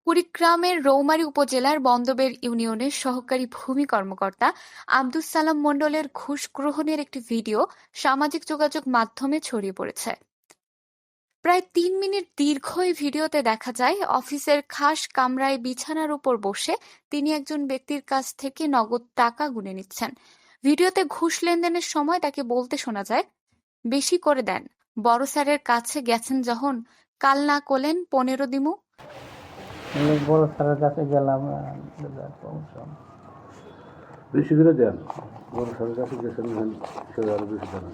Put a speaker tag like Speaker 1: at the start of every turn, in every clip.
Speaker 1: কুড়িগ্রামের রৌমারী উপজেলার বন্দবের ইউনিয়নের সহকারী ভূমি কর্মকর্তা আব্দুস সালাম মণ্ডলের ঘুষ গ্রহণের একটি ভিডিও সামাজিক যোগাযোগ মাধ্যমে ছড়িয়ে পড়েছে। প্রায় ৩ মিনিট দীর্ঘ এই ভিডিওতে দেখা যায়, অফিসের খাস কামরায় বিছানার উপর বসে তিনি একজন ব্যক্তির কাছ থেকে নগদ টাকা গুনে নিচ্ছেন। ভিডিওতে ঘুষ লেনদেনের সময় তাকে বলতে শোনা যায়, বেশি করে দেন, বড় স্যারের কাছে গেছেন যখন, কাল না করলেন ১৫ দিমু।
Speaker 2: বড় স্যারের কাছে গেলাম,
Speaker 3: বেশি করে দেন, বড় স্যারের কাছে গেছেন, আরো বেশি দেন।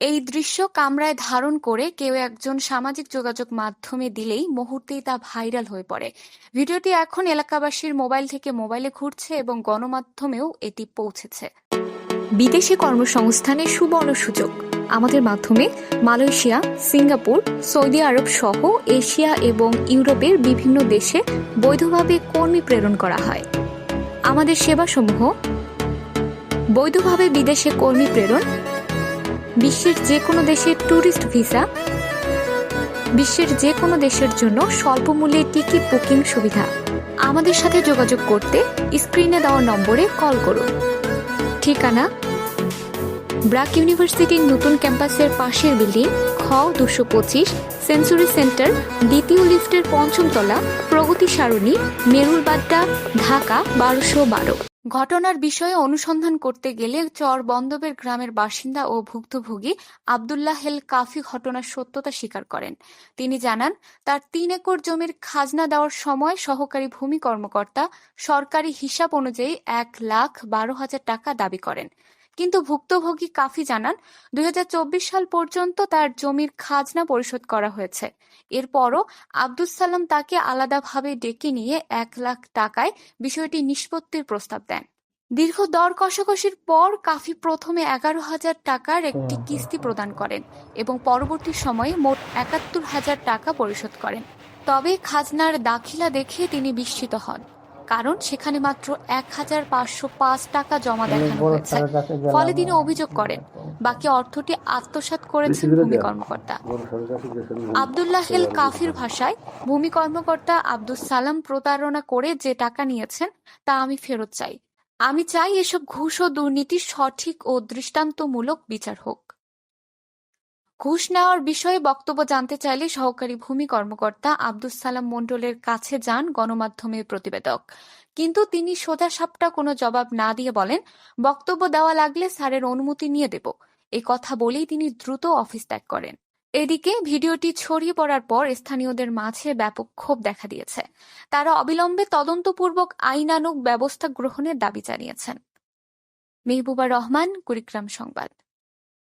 Speaker 1: এই দৃশ্য কামরায় ধারণ করে কেউ একজন সামাজিক যোগাযোগ মাধ্যমে দিলেই মুহূর্তেই তা ভাইরাল হয়ে পড়ে। ভিডিওটি এখন এলাকাবাসীর মোবাইল থেকে মোবাইলে ঘুরছে এবং গণমাধ্যমেও এটি পৌঁছেছে। বিদেশে কর্মসংস্থানের সুবর্ণ সুযোগ। আমাদের মাধ্যমে মালয়েশিয়া, সিঙ্গাপুর, সৌদি আরব সহ এশিয়া এবং ইউরোপের বিভিন্ন দেশে বৈধভাবে কর্মী প্রেরণ করা হয়। আমাদের সেবাসমূহ: বৈধভাবে বিদেশে কর্মী প্রেরণ, বিশ্বের যে কোনো দেশের ট্যুরিস্ট ভিসা, বিশ্বের যে কোনো দেশের জন্য স্বল্প মূল্যে টিকিট বুকিং সুবিধা। আমাদের সাথে যোগাযোগ করতে স্ক্রিনে দেওয়া নম্বরে কল করুন। ঠিকানা: ব্র্যাক ইউনিভার্সিটির নতুন ক্যাম্পাসের পাশের বিল্ডিং, খ ২২৫, সেঞ্চুরি সেন্টার, দ্বিতীয় লিফটের ৫ম তলা, প্রগতি সারণী, মেরুলবাড্ডা, ঢাকা ১২১২। ঘটনার বিষয়ে অনুসন্ধান করতে গেলে চর বন্দবের গ্রামের বাসিন্দা ও ভুক্তভোগী আব্দুল্লাহ হেল কাফি ঘটনার সত্যতা স্বীকার করেন। তিনি জানান, তার ৩ একর জমির খাজনা দেওয়ার সময় সহকারী ভূমি কর্মকর্তা সরকারি হিসাব অনুযায়ী ১,১২,০০০ টাকা দাবি করেন। কিন্তু ভুক্তভোগী কাফি জানান, ২০২৪ সাল পর্যন্ত তার জমির খাজনা পরিশোধ করা হয়েছে। এরপরও আব্দুস সালাম তাকে আলাদাভাবে ডেকে নিয়ে ১,০০,০০০ টাকায় বিষয়টি নিষ্পত্তির প্রস্তাব দেন। দীর্ঘ দর কষাকষির পর কাফি প্রথমে ১১,০০০ টাকার একটি কিস্তি প্রদান করেন এবং পরবর্তী সময়ে মোট ৭১,০০০ টাকা পরিশোধ করেন। তবে খাজনার দাখিলা দেখে তিনি বিস্মিত হন, কারণ সেখানে মাত্র ১,৫০৫ টাকা জমা দেখানো হয়েছে। ফলে তিনি অভিযোগ করেন, বাকি অর্থটি আত্মসাৎ করেছেন ভূমি কর্মকর্তা। আব্দুল্লাহ হেল কাফির ভাষায়, ভূমি কর্মকর্তা আব্দুস সালাম প্রতারণা করে যে টাকা নিয়েছেন তা আমি ফেরত চাই। আমি চাই এসব ঘুষ ও দুর্নীতির সঠিক ও দৃষ্টান্তমূলক বিচার হোক। ঘুষ নেওয়ার বিষয়ে বক্তব্য জানতে চাইলে সহকারী ভূমি কর্মকর্তা আব্দুস সালাম মণ্ডলের কাছে যান গণমাধ্যমের প্রতিবেদক, কিন্তু তিনি সোজাসাপটা কোনো জবাব না দিয়ে বলেন, বক্তব্য দেওয়া লাগলে স্যারের অনুমতি নিয়ে দেব। এই কথা বলেই তিনি দ্রুত অফিস ত্যাগ করেন। এদিকে ভিডিওটি ছড়িয়ে পড়ার পর স্থানীয়দের মাঝে ব্যাপক ক্ষোভ দেখা দিয়েছে। তারা অবিলম্বে তদন্তপূর্বক আইনানুগ ব্যবস্থা গ্রহণের দাবি জানিয়েছেন। মেহবুবা রহমান, কুড়িগ্রাম সংবাদ।